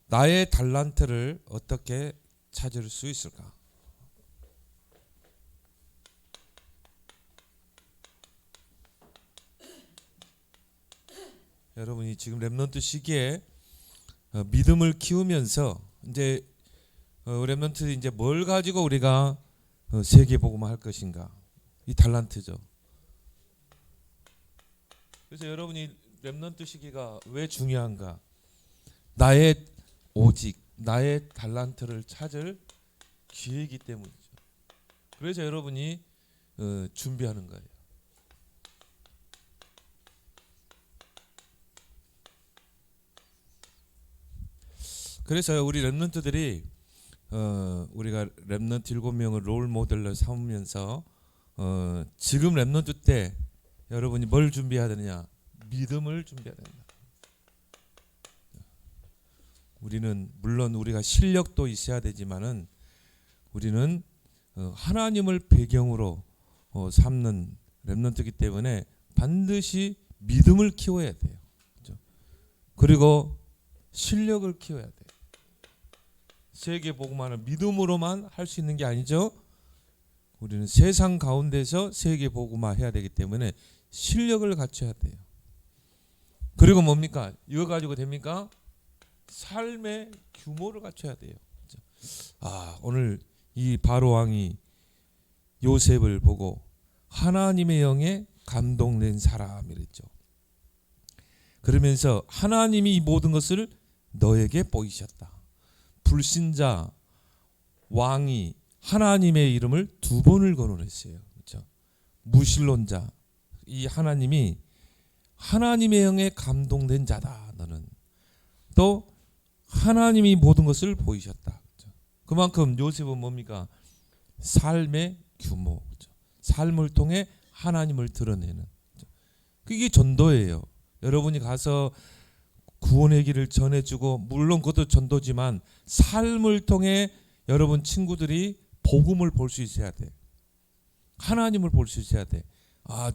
나의 달란트를 어떻게 찾을 수 있을까? 여러분이 지금 렘넌트 시기에 믿음을 키우면서 이제 렘넌트 이제 뭘 가지고 우리가 세계 복음화 할 것인가? 이 달란트죠. 그래서 여러분이 렘넌트 시기가 왜 중요한가? 오직 나의 달란트를 찾을 기회이기 때문이죠. 그래서 여러분이 준비하는 거예요. 그래서 우리 렘넌트들이 우리가 렘넌트 7명을 롤 모델로 삼으면서 지금 렘넌트 때 여러분이 뭘 준비해야 되느냐? 믿음을 준비해야 된다. 우리는 물론 우리가 실력도 있어야 되지만은 우리는 하나님을 배경으로 삼는 렘넌트이기 때문에 반드시 믿음을 키워야 돼요. 그렇죠? 그리고 실력을 키워야 돼요. 세계 복음화는 믿음으로만 할 수 있는 게 아니죠. 우리는 세상 가운데서 세계 복음화 해야 되기 때문에 실력을 갖춰야 돼요. 그리고 뭡니까? 이거 가지고 됩니까? 삶의 규모를 갖춰야 돼요. 오늘 이 바로 왕이 요셉을 보고 하나님의 영에 감동된 사람이랬죠. 그러면서 하나님이 이 모든 것을 너에게 보이셨다. 불신자 왕이 하나님의 이름을 2번을 거론했어요. 그렇죠? 무신론자, 이 하나님이 하나님의 영에 감동된 자다. 너는 또 하나님이 모든 것을 보이셨다. 그렇죠? 그만큼 요셉은 뭡니까? 삶의 규모, 그렇죠? 삶을 통해 하나님을 드러내는, 그렇죠? 그게 전도예요. 여러분이 가서 구원의 길을 전해주고, 물론 그것도 전도지만 삶을 통해 여러분 친구들이 복음을 볼 수 있어야 돼. 하나님을 볼 수 있어야 돼.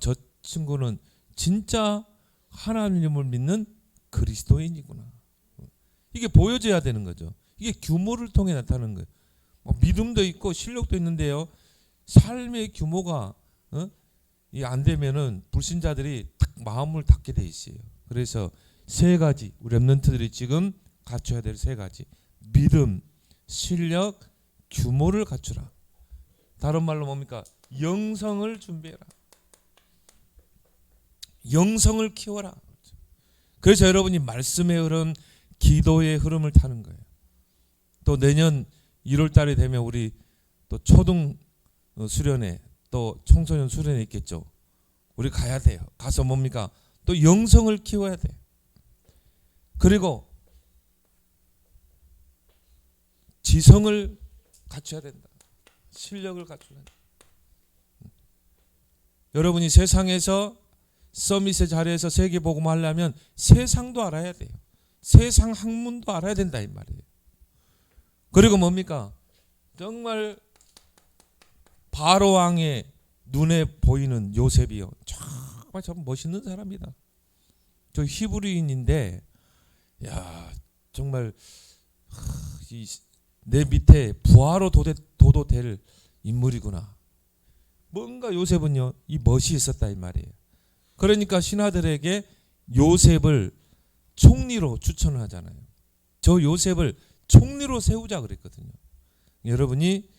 저 친구는 진짜 하나님을 믿는 그리스도인이구나. 이게 보여져야 되는 거죠. 이게 규모를 통해 나타나는 거예요. 믿음도 있고 실력도 있는데요, 삶의 규모가 안 되면은 불신자들이 딱 마음을 닫게 돼 있어요. 그래서 3가지 우리 렘넌트들이 지금 갖춰야 될 3가지: 믿음, 실력, 규모를 갖추라. 다른 말로 뭡니까? 영성을 준비해라. 영성을 키워라. 그래서 여러분이 말씀의 흐름, 기도의 흐름을 타는 거예요. 또 내년 1월 달이 되면 우리 또 초등 수련회, 또 청소년 수련회 있겠죠. 우리 가야 돼요. 가서 뭡니까? 또 영성을 키워야 돼. 그리고 지성을 갖춰야 된다. 실력을 갖춰야 된다. 여러분이 세상에서 서밋의 자리에서 세계 복음 하려면 세상도 알아야 돼요. 세상 학문도 알아야 된다 이 말이에요. 그리고 뭡니까? 정말 바로 왕의 눈에 보이는 요셉이요, 정말 참 멋있는 사람이다. 저 히브리인인데, 정말 내 밑에 부하로 도도 될 인물이구나. 뭔가 요셉은요, 이 멋이 있었다 이 말이에요. 그러니까 신하들에게 요셉을 총리로 추천을 하잖아요. 저 요셉을 총리로 세우자 그랬거든요. 여러분이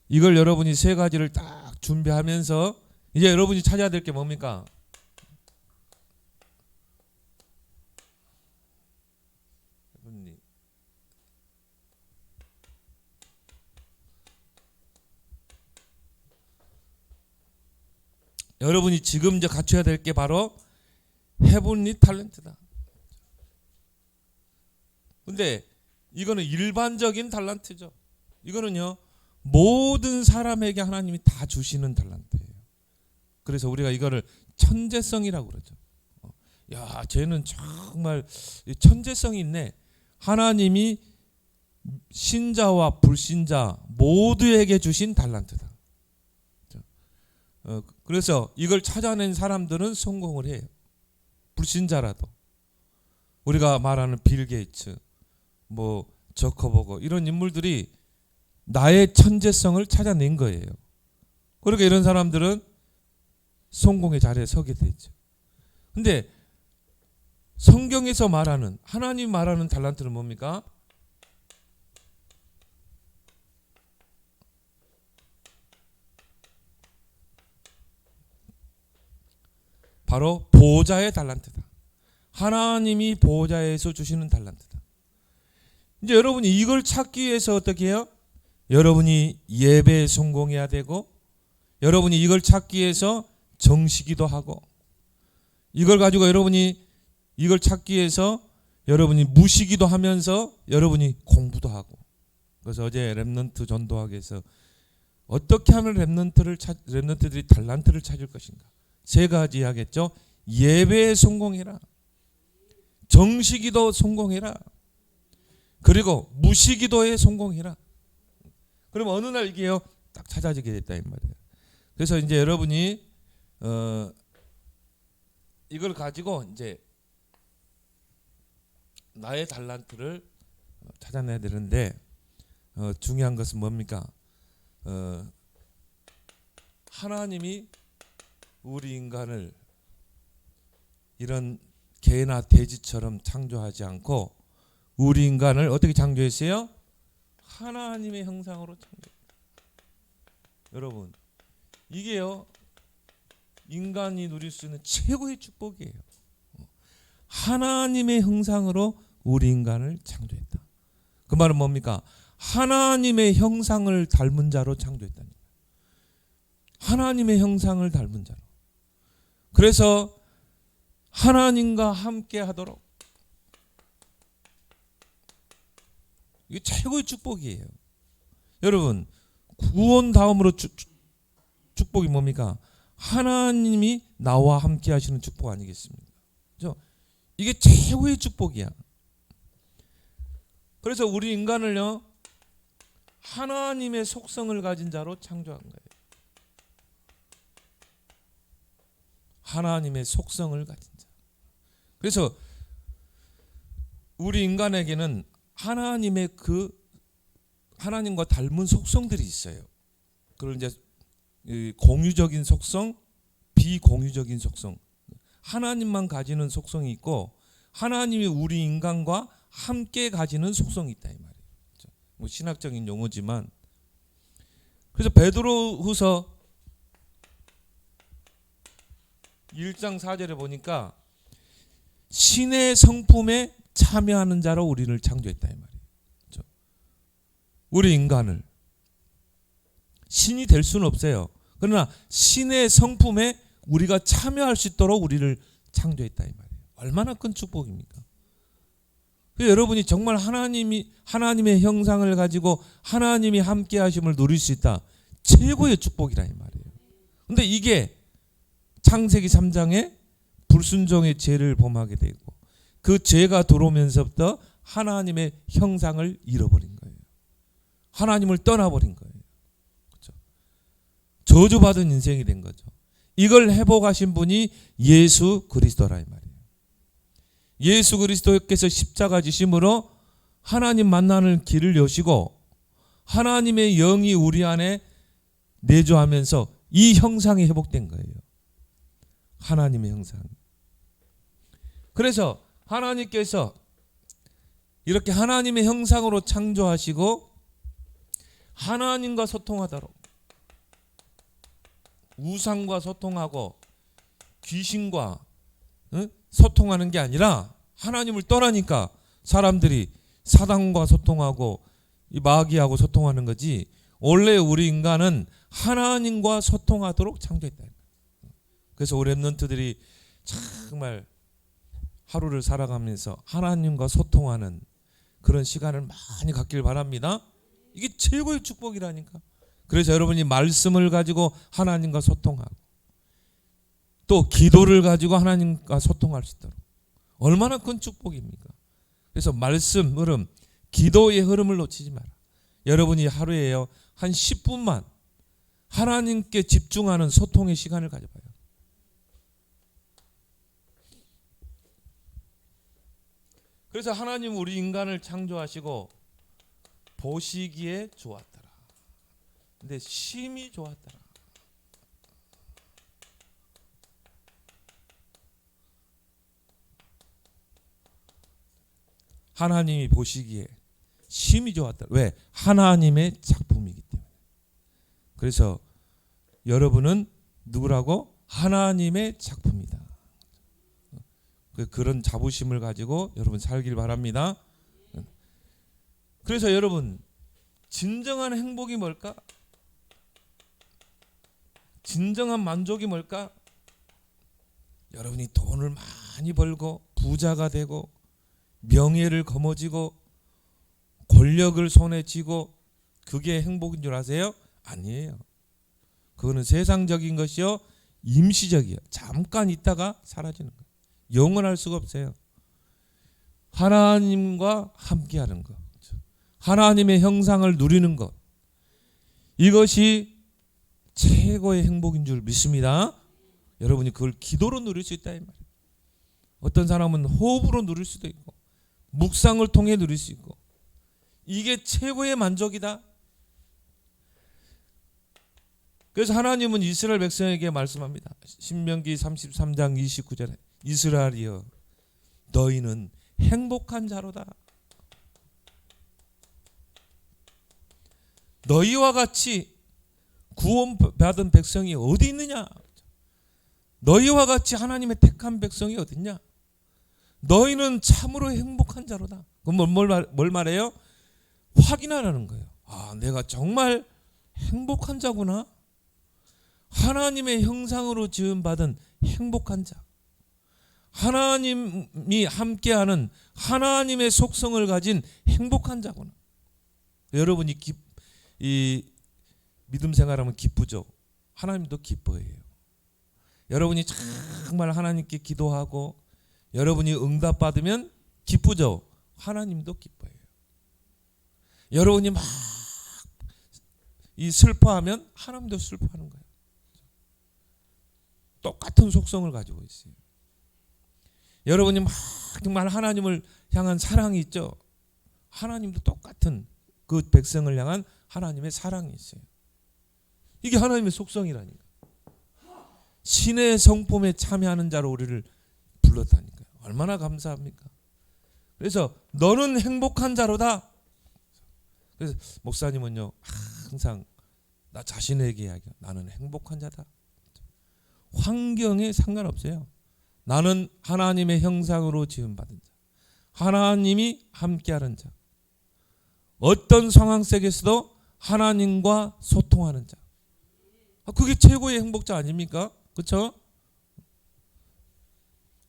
이걸 여러분이 3가지를 딱 준비하면서 이제 여러분이 찾아야 될 게 뭡니까? 여러분이 지금 이제 갖춰야 될 게 바로 헤븐리 탤런트다. 근데 이거는 일반적인 달란트죠. 이거는요, 모든 사람에게 하나님이 다 주시는 달란트예요. 그래서 우리가 이거를 천재성이라고 그러죠. 쟤는 정말 천재성이 있네. 하나님이 신자와 불신자 모두에게 주신 달란트다. 그래서 이걸 찾아낸 사람들은 성공을 해요. 불신자라도. 우리가 말하는 빌 게이츠, 뭐 저커버거 이런 인물들이 나의 천재성을 찾아낸 거예요. 그러니까 이런 사람들은 성공의 자리에 서게 되죠. 근데 성경에서 말하는, 하나님 말하는 달란트는 뭡니까? 바로 보호자의 달란트다. 하나님이 보호자에서 주시는 달란트다. 이제 여러분이 이걸 찾기 위해서 어떻게 해요? 여러분이 예배에 성공해야 되고, 여러분이 이걸 찾기 위해서 정시기도 하고, 이걸 가지고 여러분이 이걸 찾기 위해서 여러분이 무시기도 하면서 여러분이 공부도 하고. 그래서 어제 렘넌트 전도학에서 어떻게 하면 렘넌트들이 달란트를 찾을 것인가? 세 가지 하겠죠. 예배에 성공해라. 정시기도 성공해라. 그리고 무시기도에 성공해라. 그럼 어느 날 이게요 딱 찾아지게 됐다 이 말이에요. 그래서 이제 여러분이 이걸 가지고 이제 나의 달란트를 찾아내야 되는데 중요한 것은 뭡니까? 하나님이 우리 인간을 이런 개나 돼지처럼 창조하지 않고 우리 인간을 어떻게 창조했어요? 하나님의 형상으로 창조했다. 여러분, 이게요 인간이 누릴 수 있는 최고의 축복이에요. 하나님의 형상으로 우리 인간을 창조했다. 그 말은 뭡니까? 하나님의 형상을 닮은 자로 창조했다는 거예요. 하나님의 형상을 닮은 자로. 그래서 하나님과 함께 하도록, 이게 최고의 축복이에요. 여러분, 구원 다음으로 축복이 뭡니까? 하나님이 나와 함께 하시는 축복 아니겠습니까? 그렇죠? 이게 최고의 축복이야. 그래서 우리 인간을요 하나님의 속성을 가진 자로 창조한 거예요. 하나님의 속성을 가진 자. 그래서 우리 인간에게는 하나님의 하나님과 닮은 속성들이 있어요. 그걸 이제 공유적인 속성, 비공유적인 속성. 하나님만 가지는 속성이 있고 하나님이 우리 인간과 함께 가지는 속성이 있다 이 말이에요. 뭐 신학적인 용어지만. 그래서 베드로후서 1장 4절에 보니까 신의 성품에 참여하는 자로 우리를 창조했다 이 말이에요. 그렇죠? 우리 인간을 신이 될 수는 없어요. 그러나 신의 성품에 우리가 참여할 수 있도록 우리를 창조했다 이 말이에요. 얼마나 큰 축복입니까? 여러분이 정말 하나님의 형상을 가지고 하나님이 함께 하심을 누릴 수 있다. 최고의 축복이라 이 말이에요. 근데 이게 창세기 3장에 불순종의 죄를 범하게 되고 그 죄가 들어오면서부터 하나님의 형상을 잃어버린 거예요. 하나님을 떠나버린 거예요. 그렇죠? 저주받은 인생이 된 거죠. 이걸 회복하신 분이 예수 그리스도라 이 말이에요. 예수 그리스도께서 십자가 지심으로 하나님 만나는 길을 여시고 하나님의 영이 우리 안에 내주하면서 이 형상이 회복된 거예요. 하나님의 형상. 그래서 하나님께서 이렇게 하나님의 형상으로 창조하시고 하나님과 소통하도록, 우상과 소통하고 귀신과 소통하는 게 아니라 하나님을 떠나니까 사람들이 사단과 소통하고 이 마귀하고 소통하는 거지. 원래 우리 인간은 하나님과 소통하도록 창조했다. 그래서 우리 렘넌트들이 정말 하루를 살아가면서 하나님과 소통하는 그런 시간을 많이 갖길 바랍니다. 이게 최고의 축복이라니까. 그래서 여러분이 말씀을 가지고 하나님과 소통하고 또 기도를 가지고 하나님과 소통할 수 있도록 얼마나 큰 축복입니까? 그래서 말씀 흐름, 기도의 흐름을 놓치지 마라. 여러분이 하루에요 한 10분만 하나님께 집중하는 소통의 시간을 가져봐요. 그래서 하나님 우리 인간을 창조하시고 보시기에 좋았더라. 근데 심히 좋았더라. 하나님이 보시기에 심히 좋았다. 왜? 하나님의 작품이기 때문에. 그래서 여러분은 누구라고? 하나님의 작품이다. 그런 자부심을 가지고 여러분 살길 바랍니다. 그래서 여러분, 진정한 행복이 뭘까? 진정한 만족이 뭘까? 여러분이 돈을 많이 벌고 부자가 되고 명예를 거머쥐고 권력을 손에 쥐고 그게 행복인 줄 아세요? 아니에요. 그거는 세상적인 것이요, 임시적이요. 잠깐 있다가 사라지는 거예요. 영원할 수가 없어요. 하나님과 함께하는 것, 하나님의 형상을 누리는 것, 이것이 최고의 행복인 줄 믿습니다. 여러분이 그걸 기도로 누릴 수 있다 이 말이에요. 어떤 사람은 호흡으로 누릴 수도 있고 묵상을 통해 누릴 수 있고, 이게 최고의 만족이다. 그래서 하나님은 이스라엘 백성에게 말씀합니다. 신명기 33장 29절에 이스라엘이여 너희는 행복한 자로다. 너희와 같이 구원받은 백성이 어디 있느냐? 너희와 같이 하나님의 택한 백성이 어디 있냐? 너희는 참으로 행복한 자로다. 그럼 뭘 말해요? 확인하라는 거예요. 아, 내가 정말 행복한 자구나. 하나님의 형상으로 지음받은 행복한 자, 하나님이 함께하는 하나님의 속성을 가진 행복한 자구나. 여러분이 이 믿음 생활하면 기쁘죠. 하나님도 기뻐해요. 여러분이 정말 하나님께 기도하고 여러분이 응답받으면 기쁘죠. 하나님도 기뻐해요. 여러분이 막 이 슬퍼하면 하나님도 슬퍼하는 거예요. 똑같은 속성을 가지고 있어요. 여러분이 막 정말 하나님을 향한 사랑이 있죠. 하나님도 똑같은 그 백성을 향한 하나님의 사랑이 있어요. 이게 하나님의 속성이라니까. 신의 성품에 참여하는 자로 우리를 불렀다니까요. 얼마나 감사합니까? 그래서 너는 행복한 자로다. 그래서 목사님은요, 항상 나 자신에게 이야기해요. 나는 행복한 자다. 환경에 상관없어요. 나는 하나님의 형상으로 지음받은 자, 하나님이 함께하는 자, 어떤 상황 속에서도 하나님과 소통하는 자, 그게 최고의 행복자 아닙니까? 그렇죠?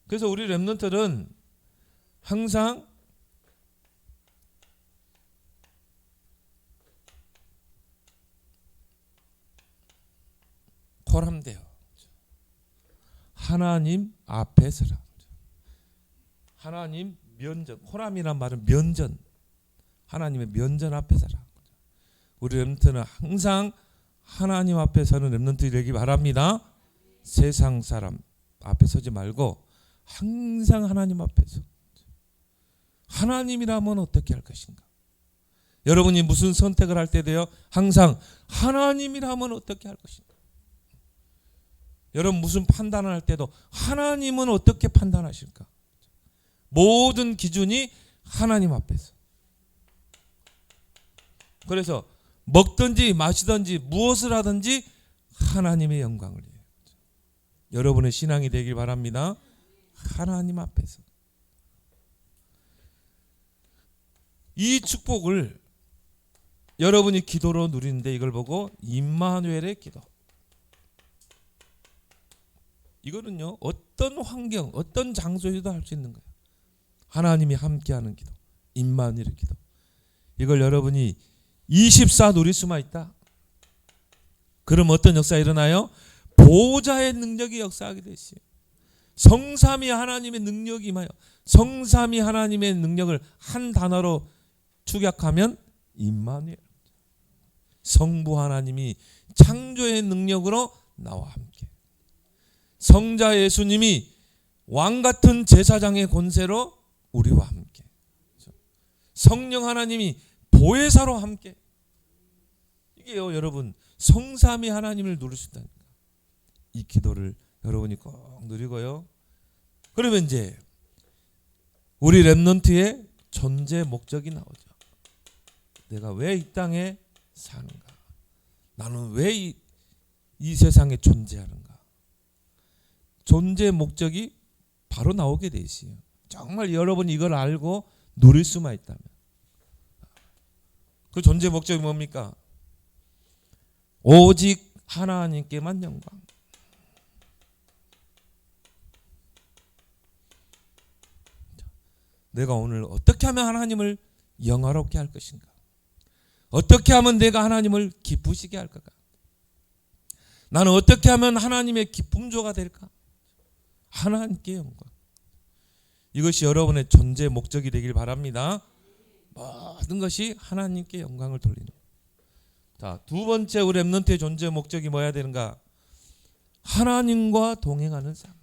그래서 우리 렘넌트들은 항상 코람돼요. 하나님 앞에 서라. 하나님 면전, 코람이란 말은 면전, 하나님의 면전 앞에 서라. 우리 렘넌트는 항상 하나님 앞에 서는 렘넌트들이 되기 바랍니다. 세상 사람 앞에 서지 말고 항상 하나님 앞에서. 하나님이라면 어떻게 할 것인가? 여러분이 무슨 선택을 할 때도요, 항상 하나님이라면 어떻게 할 것인가? 여러분 무슨 판단을 할 때도 하나님은 어떻게 판단하실까? 모든 기준이 하나님 앞에서. 그래서 먹든지 마시든지 무엇을 하든지 하나님의 영광을 위해. 여러분의 신앙이 되길 바랍니다. 하나님 앞에서. 이 축복을 여러분이 기도로 누리는데 이걸 보고 임마누엘의 기도. 이거는요, 어떤 환경, 어떤 장소에도 할 수 있는 거예요. 하나님이 함께하는 기도, 임마누엘의 기도. 이걸 여러분이 24 누릴 수만 있다. 그럼 어떤 역사가 일어나요? 보호자의 능력이 역사하게 되시요. 성삼위 하나님의 능력이 임하여, 성삼위 하나님의 능력을 한 단어로 축약하면 임마누엘. 성부 하나님이 창조의 능력으로 나와 함께, 성자 예수님이 왕 같은 제사장의 권세로 우리와 함께, 성령 하나님이 보혜사로 함께. 이게요, 여러분, 성삼위 하나님을 누릴 수 있다니까. 이 기도를 여러분이 꼭 누리고요. 그러면 이제 우리 렘넌트의 존재 목적이 나오죠. 내가 왜 이 땅에 사는가? 나는 왜 이 세상에 존재하는가? 존재 목적이 바로 나오게 돼 있어요. 정말 여러분이 이걸 알고 누릴 수만 있다면. 그 존재 목적이 뭡니까? 오직 하나님께만 영광. 내가 오늘 어떻게 하면 하나님을 영화롭게 할 것인가? 어떻게 하면 내가 하나님을 기쁘시게 할 건가? 나는 어떻게 하면 하나님의 기쁨조가 될까? 하나님께 영광. 이것이 여러분의 존재 목적이 되길 바랍니다. 모든 것이 하나님께 영광을 돌리는. 자, 두 번째 우리 렘넌트의 존재 목적이 뭐야 되는가? 하나님과 동행하는 삶.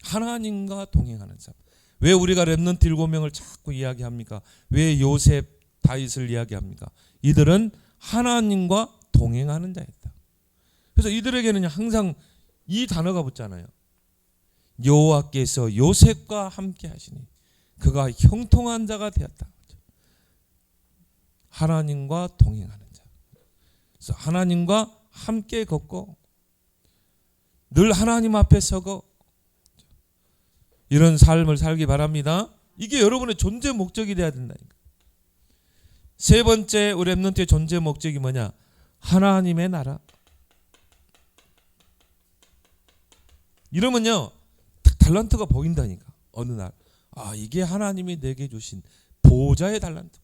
하나님과 동행하는 삶. 왜 우리가 렘넌트 7명을 자꾸 이야기합니까? 왜 요셉, 다윗을 이야기합니까? 이들은 하나님과 동행하는 자였다. 그래서 이들에게는 항상 이 단어가 붙잖아요. 여호와께서 요셉과 함께 하시니 그가 형통한 자가 되었다. 하나님과 동행하는 자. 그래서 하나님과 함께 걷고 늘 하나님 앞에 서고 이런 삶을 살기 바랍니다. 이게 여러분의 존재 목적이 돼야 된다니까. 세 번째 우리 렘넌트의 존재 목적이 뭐냐? 하나님의 나라. 이러면요 달란트가 보인다니까. 어느 날 이게 하나님이 내게 주신 보좌의 달란트.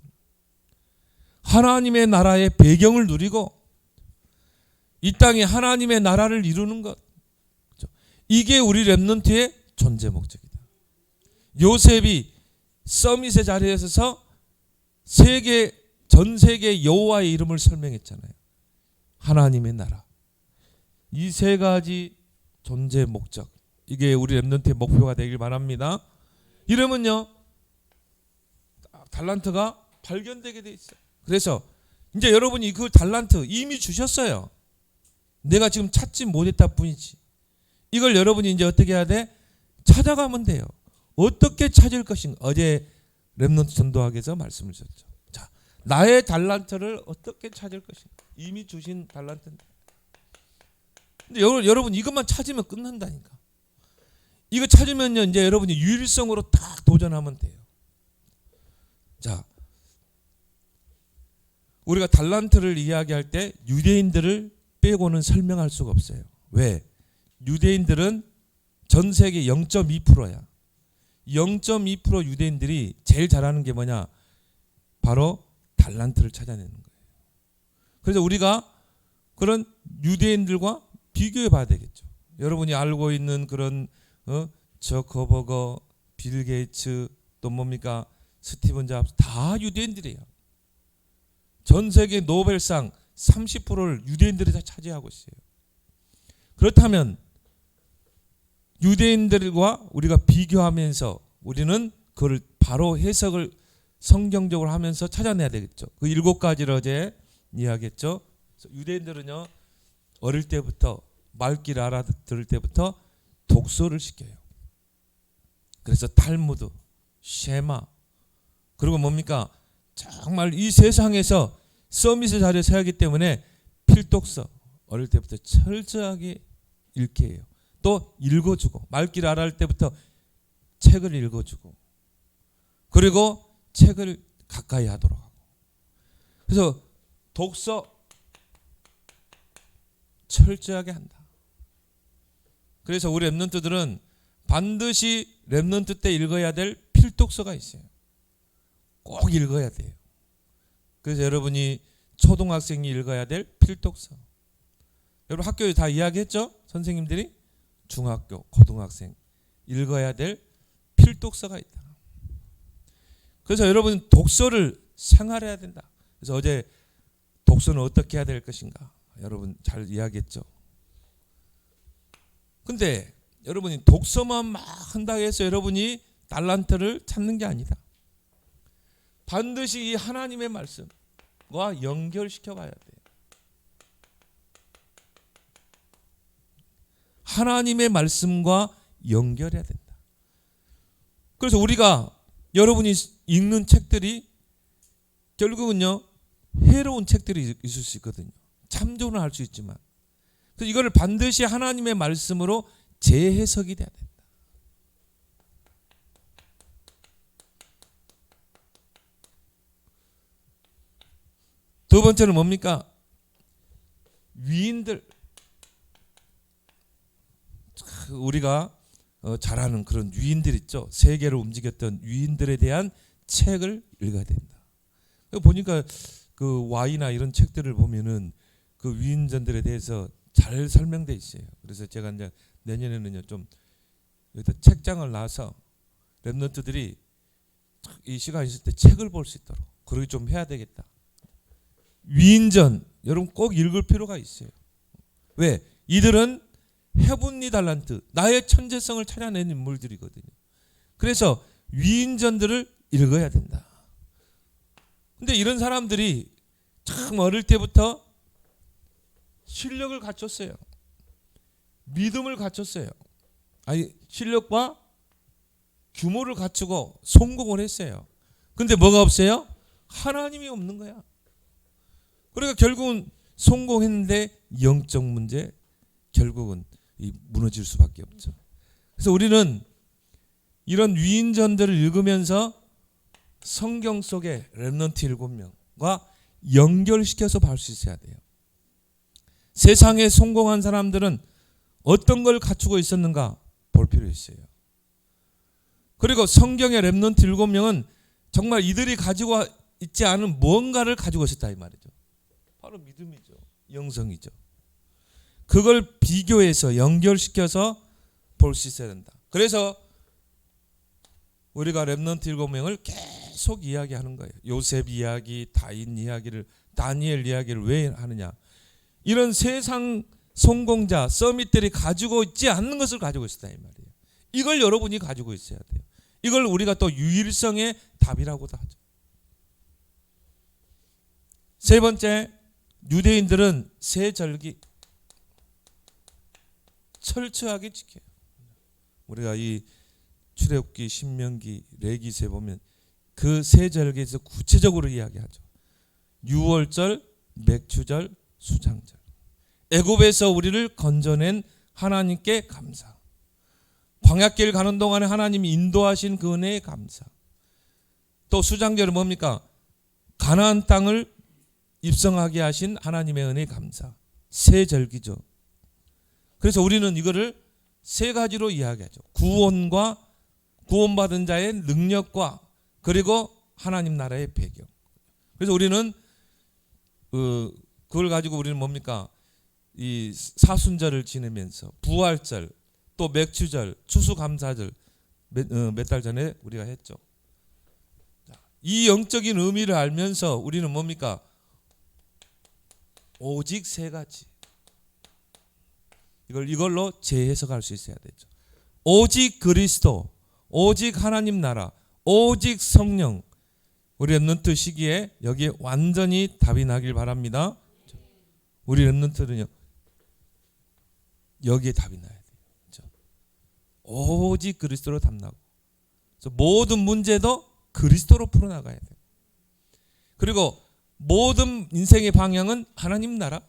하나님의 나라의 배경을 누리고 이 땅에 하나님의 나라를 이루는 것. 이게 우리 렘넌트의 존재 목적이다. 요셉이 서밋의 자리에 서서 전 세계 여호와의 이름을 설명했잖아요. 하나님의 나라. 이 세 가지 존재 목적. 이게 우리 렘넌트의 목표가 되길 바랍니다. 이러면요 달란트가 발견되게 돼 있어요. 그래서 이제 여러분이 그 달란트 이미 주셨어요. 내가 지금 찾지 못했다 뿐이지. 이걸 여러분이 이제 어떻게 해야 돼? 찾아가면 돼요. 어떻게 찾을 것인가? 어제 렘넌트 전도학에서 말씀을 주셨죠. 자, 나의 달란트를 어떻게 찾을 것인가? 이미 주신 달란트인데. 근데 여러분 이것만 찾으면 끝난다니까. 이거 찾으면요 이제 여러분이 유일성으로 딱 도전하면 돼요. 자, 우리가 달란트를 이야기할 때 유대인들을 빼고는 설명할 수가 없어요. 왜? 유대인들은 전 세계 0.2%야. 0.2% 유대인들이 제일 잘하는 게 뭐냐? 바로 달란트를 찾아내는 거예요. 그래서 우리가 그런 유대인들과 비교해 봐야 되겠죠. 여러분이 알고 있는 그런 저커버거, 빌 게이츠, 또 뭡니까? 스티븐 잡스 다 유대인들이에요. 전 세계 노벨상 30%를 유대인들이 다 차지하고 있어요. 그렇다면 유대인들과 우리가 비교하면서 우리는 그걸 바로 해석을 성경적으로 하면서 찾아내야 되겠죠. 그 7가지를 어제 이야기했죠. 유대인들은요 어릴 때부터 말귀를 알아들을 때부터 독서를 시켜요. 그래서 탈무드, 쉐마, 그리고 뭡니까? 정말 이 세상에서 서밋의 자리에 서야 하기 때문에 필독서 어릴 때부터 철저하게 읽게 해요. 또 읽어주고 말귀를 알아할 때부터 책을 읽어주고 그리고 책을 가까이 하도록 하고 그래서 독서 철저하게 한다. 그래서 우리 렘넌트들은 반드시 렘넌트 때 읽어야 될 필독서가 있어요. 꼭 읽어야 돼요. 그래서 여러분이 초등학생이 읽어야 될 필독서. 여러분 학교에 다 이야기했죠? 선생님들이 중학교, 고등학생 읽어야 될 필독서가 있다. 그래서 여러분 독서를 생활해야 된다. 그래서 어제 독서는 어떻게 해야 될 것인가? 여러분 잘 이야기했죠? 근데 여러분이 독서만 막 한다고 해서 여러분이 달란트를 찾는 게 아니다. 반드시 이 하나님의 말씀과 연결시켜 봐야 돼. 하나님의 말씀과 연결해야 된다. 그래서 우리가 여러분이 읽는 책들이 결국은요 해로운 책들이 있을 수 있거든요. 참조는 할 수 있지만 그래서 이거를 반드시 하나님의 말씀으로 재해석이 돼야 된다. 두 번째는 뭡니까? 위인들, 우리가 잘 아는 그런 위인들 있죠. 세계를 움직였던 위인들에 대한 책을 읽어야 된다. 보니까 그 와이나 이런 책들을 보면은 그 위인전들에 대해서 잘 설명돼 있어요. 그래서 제가 이제 내년에는요 좀 여기다 책장을 놔서 랩런트들이 이 시간 있을 때 책을 볼 수 있도록 그렇게 좀 해야 되겠다. 위인전 여러분 꼭 읽을 필요가 있어요. 왜? 이들은 헤븐리 달란트, 나의 천재성을 찾아낸 인물들이거든요. 그래서 위인전들을 읽어야 된다. 근데 이런 사람들이 참 어릴 때부터 실력을 갖췄어요. 믿음을 갖췄어요. 아니 실력과 규모를 갖추고 성공을 했어요. 근데 뭐가 없어요? 하나님이 없는 거야. 그러니까 결국은 성공했는데 영적 문제 결국은 무너질 수밖에 없죠. 그래서 우리는 이런 위인전들을 읽으면서 성경 속의 렘넌트 7명과 연결시켜서 볼 수 있어야 돼요. 세상에 성공한 사람들은 어떤 걸 갖추고 있었는가 볼 필요 있어요. 그리고 성경의 렘넌트 7명은 정말 이들이 가지고 있지 않은 무언가를 가지고 있었다 이 말이죠. 바로 믿음이죠. 영성이죠. 그걸 비교해서 연결시켜서 볼 수 있어야 된다. 그래서 우리가 렘넌트 7명을 계속 이야기하는 거예요. 요셉 이야기, 다윗 이야기를, 다니엘 이야기를 왜 하느냐. 이런 세상 성공자, 서밋들이 가지고 있지 않는 것을 가지고 있었다 이 말이에요. 이걸 여러분이 가지고 있어야 돼요. 이걸 우리가 또 유일성의 답이라고도 하죠. 세 번째, 유대인들은 세 절기 철저하게 지켜요. 우리가 이 출애굽기, 신명기, 레위기에 보면 그 세 절기에서 구체적으로 이야기하죠. 유월절, 맥추절, 수장절. 애굽에서 우리를 건져낸 하나님께 감사. 광야길 가는 동안에 하나님이 인도하신 그 은혜에 감사. 또 수장절은 뭡니까? 가나안 땅을 입성하게 하신 하나님의 은혜에 감사. 세 절기죠. 그래서 우리는 이거를 세 가지로 이야기하죠. 구원과 구원받은 자의 능력과 그리고 하나님 나라의 배경. 그래서 우리는 그걸 가지고 우리는 뭡니까? 이 사순절을 지내면서 부활절, 또 맥추절, 추수감사절 몇 달 전에 우리가 했죠. 이 영적인 의미를 알면서 우리는 뭡니까? 오직 세 가지. 이걸로 재해석할 수 있어야 되죠. 오직 그리스도, 오직 하나님 나라, 오직 성령. 우리 렘넌트 시기에 여기에 완전히 답이 나길 바랍니다. 우리 렘넌트는요 여기에 답이 나야 돼요. 그렇죠? 오직 그리스도로 답나고, 그래서 모든 문제도 그리스도로 풀어나가야 돼요. 그리고 모든 인생의 방향은 하나님 나라.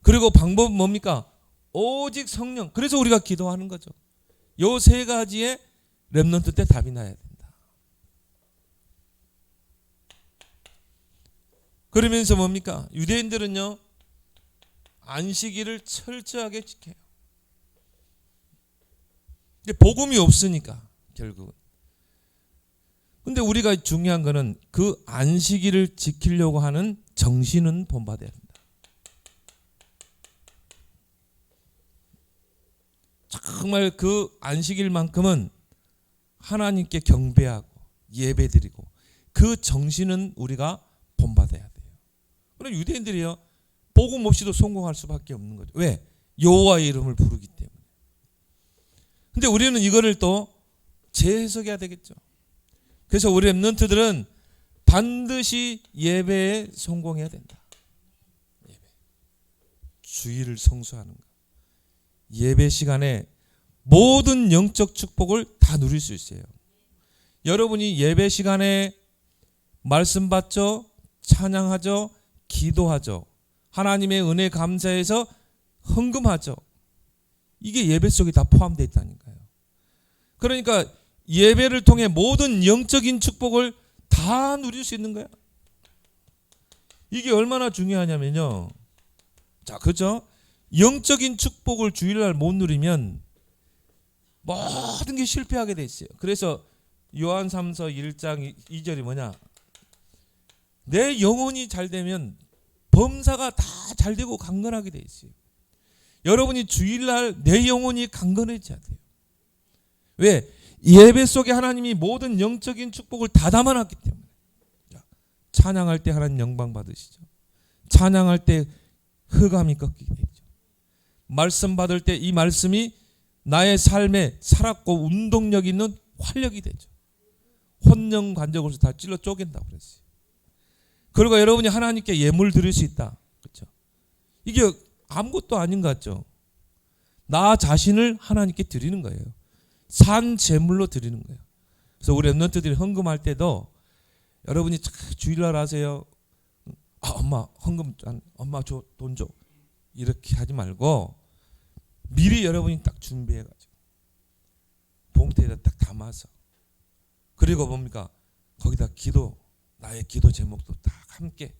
그리고 방법은 뭡니까? 오직 성령. 그래서 우리가 기도하는 거죠. 요 세 가지의 렘넌트 때 답이 나야 된다. 그러면서 뭡니까? 유대인들은요 안식일을 철저하게 지켜요. 근데 복음이 없으니까 결국은. 근데 우리가 중요한 거는 그 안식일을 지키려고 하는 정신은 본받아야 된다. 정말 그 안식일만큼은 하나님께 경배하고 예배드리고 그 정신은 우리가 본받아야 돼요. 그럼 유대인들이요 복음 없이도 성공할 수밖에 없는 거죠. 왜? 여호와의 이름을 부르기 때문에. 근데 우리는 이거를 또 재해석해야 되겠죠. 그래서 우리 랩런트들은 반드시 예배에 성공해야 된다. 예배. 주일을 성수하는 것. 예배 시간에 모든 영적 축복을 다 누릴 수 있어요. 여러분이 예배 시간에 말씀 받죠, 찬양하죠, 기도하죠, 하나님의 은혜 감사해서 헌금하죠. 이게 예배 속에 다 포함되어 있다니까요. 그러니까 예배를 통해 모든 영적인 축복을 다 누릴 수 있는 거야. 이게 얼마나 중요하냐면요. 자, 그죠? 영적인 축복을 주일날 못 누리면 모든 게 실패하게 돼 있어요. 그래서 요한 3서 1장 2절이 뭐냐? 내 영혼이 잘 되면 범사가 다 잘 되고 강건하게 돼 있어요. 여러분이 주일날 내 영혼이 강건해져야 돼요. 왜? 예배 속에 하나님이 모든 영적인 축복을 다 담아놨기 때문에. 찬양할 때 하나님 영광 받으시죠. 찬양할 때 흑암이 꺾이게 되죠. 말씀 받을 때 이 말씀이 나의 삶에 살았고 운동력 있는 활력이 되죠. 혼령 관적으로 다 찔러 쪼갠다고 그랬어요. 그리고 여러분이 하나님께 예물 드릴 수 있다. 그렇죠? 이게 아무것도 아닌 것 같죠. 나 자신을 하나님께 드리는 거예요. 산 제물로 드리는 거예요. 그래서 우리 랩런트들이 헌금할 때도 여러분이 주일날 하세요. 엄마 헌금, 엄마 줘, 돈 줘. 이렇게 하지 말고 미리 여러분이 딱 준비해가지고 봉투에다 딱 담아서, 그리고 뭡니까? 거기다 기도, 나의 기도 제목도 딱 함께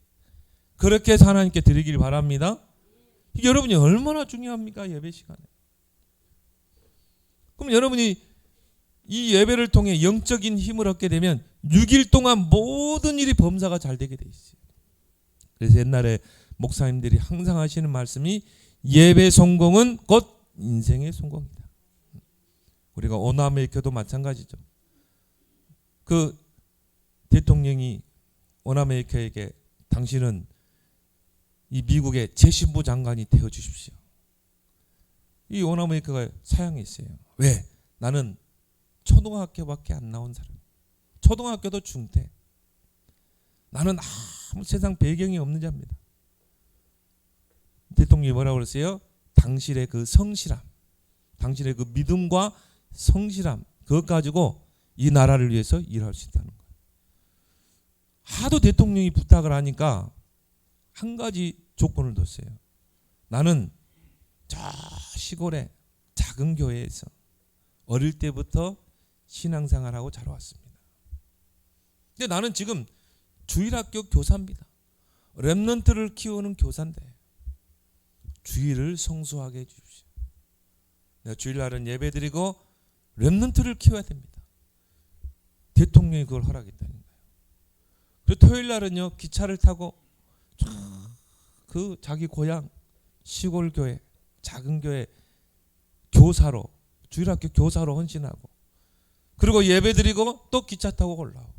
그렇게 해서 하나님께 드리길 바랍니다. 이게 여러분이 얼마나 중요합니까? 예배 시간에. 그럼 여러분이 이 예배를 통해 영적인 힘을 얻게 되면 6일 동안 모든 일이 범사가 잘 되게 돼 있어요. 그래서 옛날에 목사님들이 항상 하시는 말씀이 예배 성공은 곧 인생의 성공이다. 우리가 오나메이커도 마찬가지죠. 그 대통령이 오나메이커에게 당신은 이 미국의 재신부 장관이 되어 주십시오. 이 오나메이커가 사양이 있어요. 왜? 나는 초등학교밖에 안 나온 사람. 초등학교도 중퇴. 나는 아무 세상 배경이 없는 자입니다. 대통령이 뭐라고 그랬어요? 당신의 그 성실함, 당신의 그 믿음과 성실함, 그것 가지고 이 나라를 위해서 일할 수 있다는 거예요. 하도 대통령이 부탁을 하니까 한 가지 조건을 뒀어요. 나는 저 시골의 작은 교회에서 어릴 때부터 신앙생활하고 자라왔습니다. 근데 나는 지금 주일학교 교사입니다. 랩런트를 키우는 교사인데 주일을 성수하게 해주십시오. 내가 주일날은 예배드리고 랩런트를 키워야 됩니다. 대통령이 그걸 허락했다는 거예요. 그리고 토요일날은요, 기차를 타고 그 자기 고향 시골 교회, 작은 교회 교사로, 주일학교 교사로 헌신하고, 그리고 예배드리고 또 기차 타고 올라오고.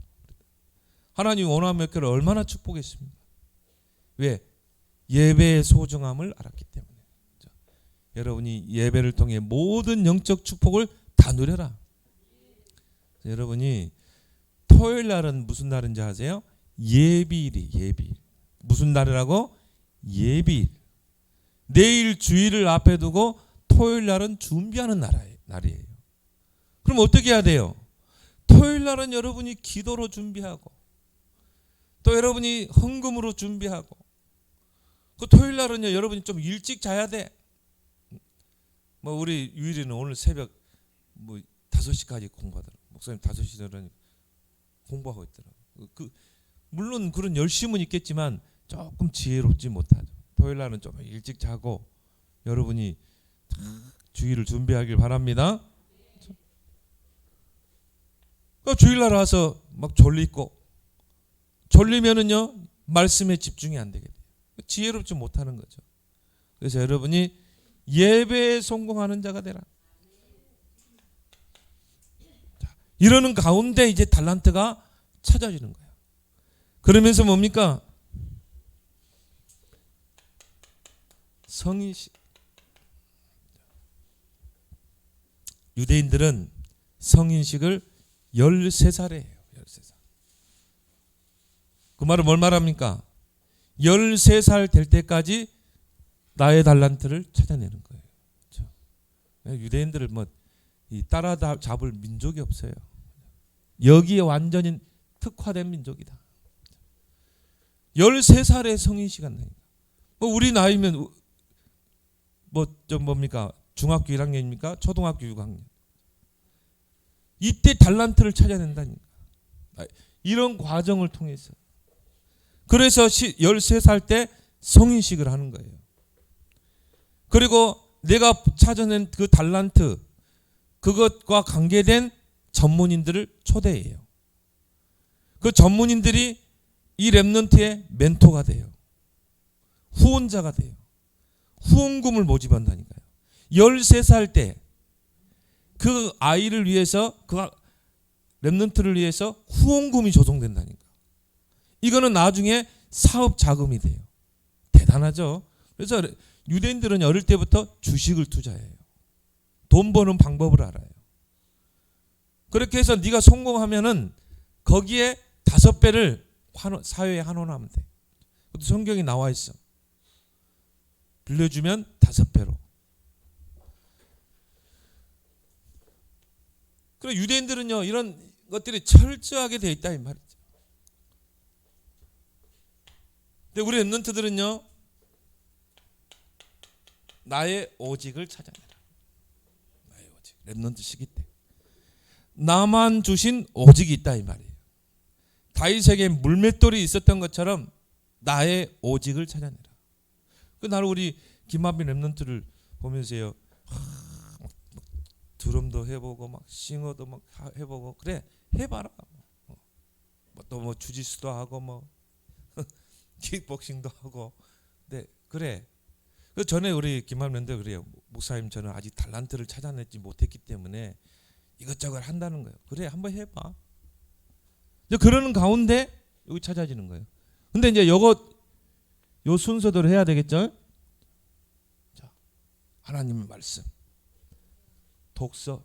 하나님 오나메이커를 얼마나 축복했습니까? 왜? 예배의 소중함을 알았기 때문에. 여러분이 예배를 통해 모든 영적 축복을 다 누려라. 여러분이 토요일 날은 무슨 날인지 아세요? 예비일이, 예비일. 무슨 날이라고? 예비일. 내일 주일을 앞에 두고 토요일 날은 준비하는 날이에요. 그럼 어떻게 해야 돼요? 토요일 날은 여러분이 기도로 준비하고, 또 여러분이 헌금으로 준비하고, 그 토요일 날은요, 여러분이 좀 일찍 자야 돼. 뭐 우리 유일이는 오늘 새벽 5시까지 공부하더라고. 목사님 5시는 공부하고 있더라고. 물론 그런 열심은 있겠지만 조금 지혜롭지 못하죠. 토요일 날은 좀 일찍 자고 여러분이 주일을 준비하길 바랍니다. 주일 날 와서 막 졸리면은요, 말씀에 집중이 안 되게 돼요. 지혜롭지 못하는 거죠. 그래서 여러분이 예배에 성공하는 자가 되라. 자, 이러는 가운데 이제 달란트가 찾아지는 거예요. 그러면서 뭡니까? 성의 유대인들은 성인식을 13살에 해요. 13살. 그 말은 뭘 말합니까? 13살 될 때까지 나의 달란트를 찾아내는 거예요. 그렇죠? 유대인들을 따라잡을 민족이 없어요. 여기에 완전히 특화된 민족이다. 13살에 성인식 한다니까. 우리 나이면 뭡니까? 중학교 1학년입니까? 초등학교 6학년. 이때 달란트를 찾아낸다니까. 이런 과정을 통해서. 그래서 13살 때 성인식을 하는 거예요. 그리고 내가 찾아낸 그 달란트, 그것과 관계된 전문인들을 초대해요. 그 전문인들이 이 렘넌트의 멘토가 돼요. 후원자가 돼요. 후원금을 모집한다니까요. 13살 때 그 아이를 위해서, 그 렘넌트를 위해서 후원금이 조성된다니까. 이거는 나중에 사업 자금이 돼요. 대단하죠. 그래서 유대인들은 어릴 때부터 주식을 투자해요. 돈 버는 방법을 알아요. 그렇게 해서 네가 성공하면은 거기에 5배를 사회에 환원하면 돼. 그것도 성경에 나와 있어. 빌려주면 5배로. 그리고 유대인들은요, 이런 것들이 철저하게 되어 있다 이 말이죠. 근데 우리 렘넌트들은요, 나의 오직을 찾아내라. 나의 오직. 렘넌트 시기 때 나만 주신 오직이 있다 이 말이에요. 다윗에게 물맷돌이 있었던 것처럼 나의 오직을 찾아내라. 나는 우리 김한빈 렘넌트를 보면서요, 드럼도 해보고 막 싱어도 막 해보고 그래 해봐라. 또 주짓수도 하고 킥복싱도 하고. 네 그래. 그 전에 우리 김한빈 렘넌트 그래요. 목사님 저는 아직 달란트를 찾아내지 못했기 때문에 이것저것 한다는 거예요. 그래 한번 해봐. 그러는 가운데 여기 찾아지는 거예요. 근데 이제 요 순서대로 해야 되겠죠? 자, 하나님의 말씀, 독서,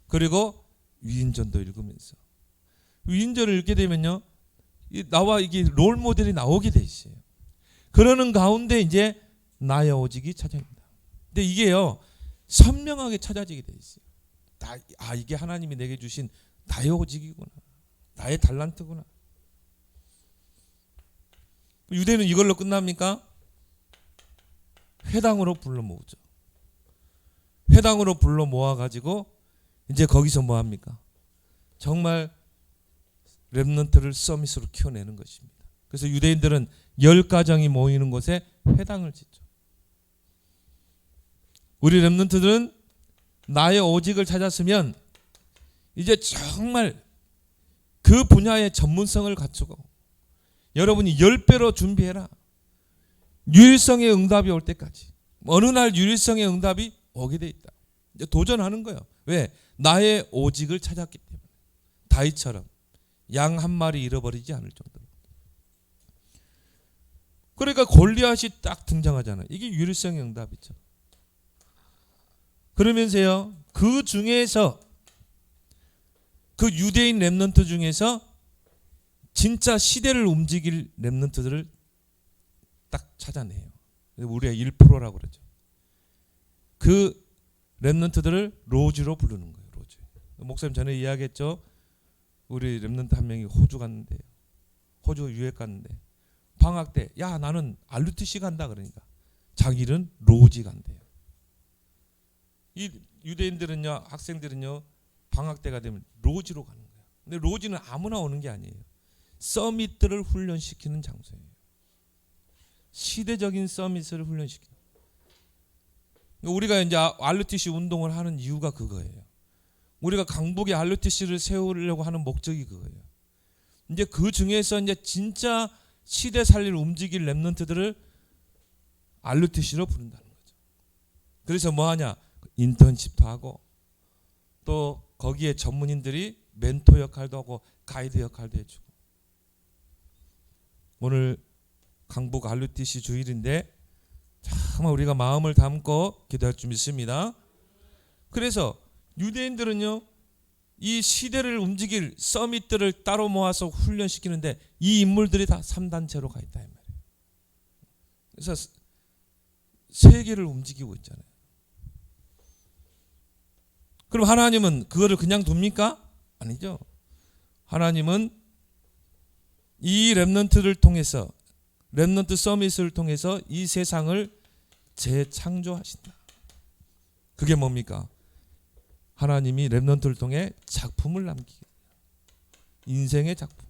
그리고 위인전도 읽으면서. 위인전을 읽게 되면요, 나와 이게 롤 모델이 나오게 돼 있어요. 그러는 가운데 이제 나의 오직이 찾아집니다. 근데 이게요, 선명하게 찾아지게 돼 있어요. 이게 하나님이 내게 주신 나의 오직이구나. 나의 달란트구나. 유대는 이걸로 끝납니까? 회당으로 불러 모으죠. 회당으로 불러 모아가지고 이제 거기서 뭐 합니까? 정말 렘넌트를 서밋으로 키워내는 것입니다. 그래서 유대인들은 10가정이 모이는 곳에 회당을 짓죠. 우리 렘넌트들은 나의 오직을 찾았으면 이제 정말 그 분야의 전문성을 갖추고 여러분이 10배로 준비해라. 유일성의 응답이 올 때까지. 어느 날 유일성의 응답이 오게 돼 있다. 이제 도전하는 거예요. 왜? 나의 오직을 찾았기 때문에. 다윗처럼 양 한 마리 잃어버리지 않을 정도로. 그러니까 골리앗이 딱 등장하잖아요. 이게 유일성의 응답이죠. 그러면서요, 그 중에서 그 유대인 렘넌트 중에서 진짜 시대를 움직일 렘넌트들을 딱 찾아내요. 우리가 1%라고 그러죠. 그 렘넌트들을 로즈로 부르는 거예요. 로즈. 목사님 전에 이야기했죠. 우리 렘넌트 한 명이 호주 갔는데요. 호주 유학 갔는데 방학 때 야 나는 RUTC 간다 그러니까 자기는 로즈 간대요. 이 유대인들은요, 학생들은요, 방학 때가 되면 로즈로 가는 거예요. 근데 로즈는 아무나 오는 게 아니에요. 서밋들을 훈련시키는 장소예요. 시대적인 서밋을 훈련시키는. 우리가 이제 RUTC 운동을 하는 이유가 그거예요. 우리가 강북에 RUTC를 세우려고 하는 목적이 그거예요. 이제 그 중에서 이제 진짜 시대 살릴 움직일 렘넌트들을 RUTC로 부른다는 거죠. 그래서 뭐 하냐? 인턴십도 하고 또 거기에 전문인들이 멘토 역할도 하고 가이드 역할도 해주고. 오늘 강북 RUTC 주일인데 정말 우리가 마음을 담고 기도할 줄 믿습니다. 그래서 유대인들은요, 이 시대를 움직일 서밋들을 따로 모아서 훈련시키는데 이 인물들이 다 3단체로 가 있다 이 말이에요. 그래서 세계를 움직이고 있잖아요. 그럼 하나님은 그거를 그냥 둡니까? 아니죠. 하나님은 이 렘넌트를 통해서, 렘넌트 서밋을 통해서 이 세상을 재창조하신다. 그게 뭡니까? 하나님이 렘넌트를 통해 작품을 남기게, 인생의 작품.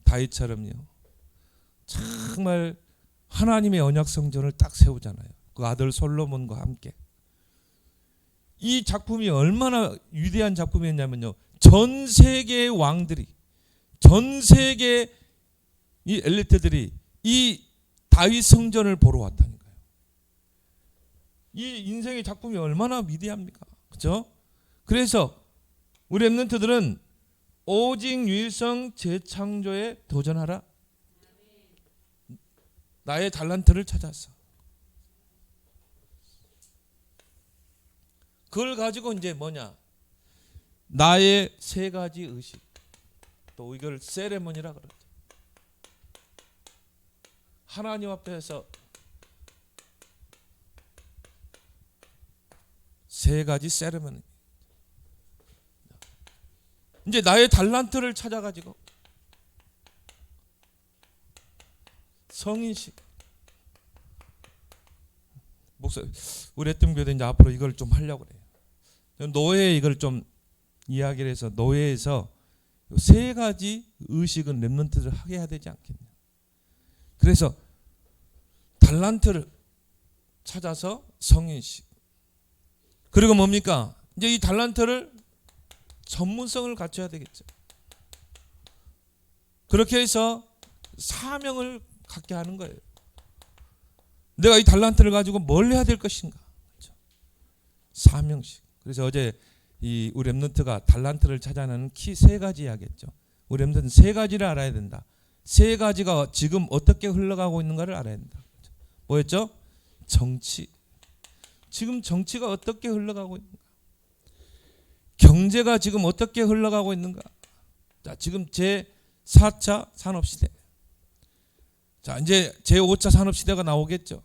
다윗처럼요, 정말 하나님의 언약 성전을 딱 세우잖아요. 그 아들 솔로몬과 함께. 이 작품이 얼마나 위대한 작품이었냐면요, 전 세계의 왕들이, 전 세계 이 엘리트들이 이 다윗 성전을 보러 왔다니까요. 이 인생의 작품이 얼마나 위대합니까? 그렇죠? 그래서 우리 렘넌트들은 오직 유일성 재창조에 도전하라. 나의 달란트를 찾았어. 그걸 가지고 이제 뭐냐? 나의 세 가지 의식. 또 이걸 세레모니라 그러죠. 하나님 앞에서 세 가지 세레모니. 이제 나의 달란트를 찾아가지고 성인식. 목사님, 우리 애뜸교회 이제 앞으로 이걸 좀 하려고 그래요. 노예 이걸 좀 이야기를 해서 노예에서 세 가지 의식은 렘넌트를 하게 해야 되지 않겠냐. 그래서 달란트를 찾아서 성인식. 그리고 뭡니까? 이제 이 달란트를 전문성을 갖춰야 되겠죠. 그렇게 해서 사명을 갖게 하는 거예요. 내가 이 달란트를 가지고 뭘 해야 될 것인가? 그렇죠? 사명식. 그래서 어제 이 우리 렘넌트가 달란트를 찾아내는 키 세 가지 이야기했죠. 우리 렘넌트는 세 가지를 알아야 된다. 세 가지가 지금 어떻게 흘러가고 있는가를 알아야 된다. 뭐였죠? 정치. 지금 정치가 어떻게 흘러가고 있는가? 경제가 지금 어떻게 흘러가고 있는가? 자, 지금 제4차 산업시대. 자, 이제 제5차 산업시대가 나오겠죠.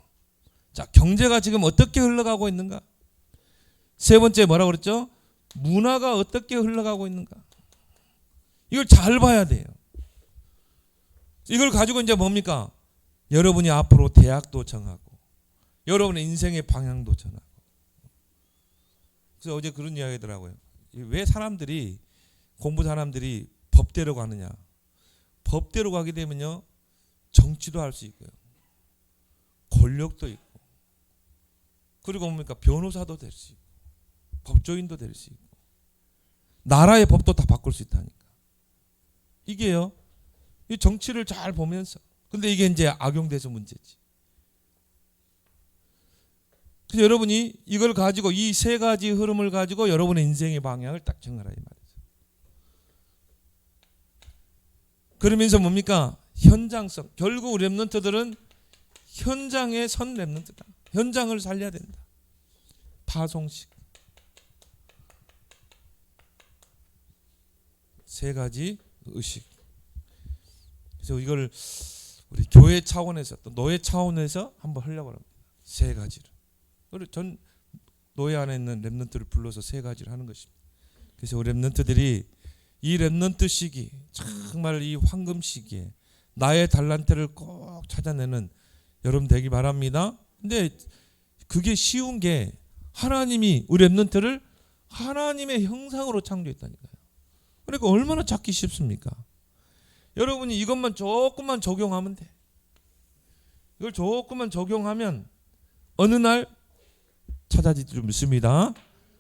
자, 경제가 지금 어떻게 흘러가고 있는가? 세 번째 뭐라고 그랬죠? 문화가 어떻게 흘러가고 있는가? 이걸 잘 봐야 돼요. 이걸 가지고 이제 뭡니까? 여러분이 앞으로 대학도 정하고 여러분의 인생의 방향도 정하고. 그래서 어제 그런 이야기 하더라고요. 왜 사람들이, 공부 사람들이 법대로 가느냐? 법대로 가게 되면요, 정치도 할 수 있고요, 권력도 있고, 그리고 뭡니까? 변호사도 될 수 있고, 법조인도 될 수 있고, 나라의 법도 다 바꿀 수 있다니까. 이게요, 이 정치를 잘 보면서. 근데 이게 이제 악용돼서 문제지. 그래서 여러분이 이걸 가지고, 이 세 가지 흐름을 가지고 여러분의 인생의 방향을 딱 정하라 이 말이죠. 그러면서 뭡니까? 현장성. 결국 렘넌트들은 현장에 선 렘넌트다. 현장을 살려야 된다. 파송식. 세 가지 의식. 그래서 이걸 우리 교회 차원에서 또 노예 차원에서 한번 하려고 합니다. 세 가지를. 전 노예 안에 있는 렘넌트를 불러서 세 가지를 하는 것입니다. 그래서 우리 렘넌트들이 이 렘넌트 시기, 정말 이 황금 시기에 나의 달란트를 꼭 찾아내는 여러분 되기 바랍니다. 근데 그게 쉬운 게, 하나님이 우리 렘넌트를 하나님의 형상으로 창조했다니까요. 그러니까 얼마나 찾기 쉽습니까? 여러분이 이것만 조금만 적용하면 돼. 이걸 조금만 적용하면 어느 날 찾아지지 좀 있습니다.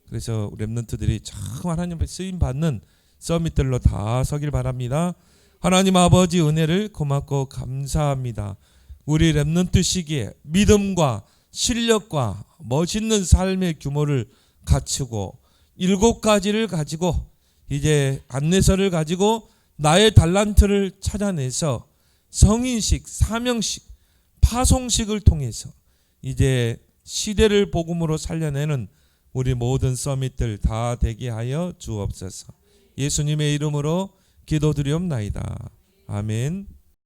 그래서 우리 렘넌트들이 참 하나님 앞에 쓰임 받는 서밋들로 다 서길 바랍니다. 하나님 아버지 은혜를 고맙고 감사합니다. 우리 렘넌트 시기에 믿음과 실력과 멋있는 삶의 규모를 갖추고 7가지를 가지고 이제 안내서를 가지고 나의 달란트를 찾아내서 성인식, 사명식, 파송식을 통해서 이제 시대를 복음으로 살려내는 우리 모든 서밋들 다 되게 하여 주옵소서. 예수님의 이름으로 기도드리옵나이다. 아멘.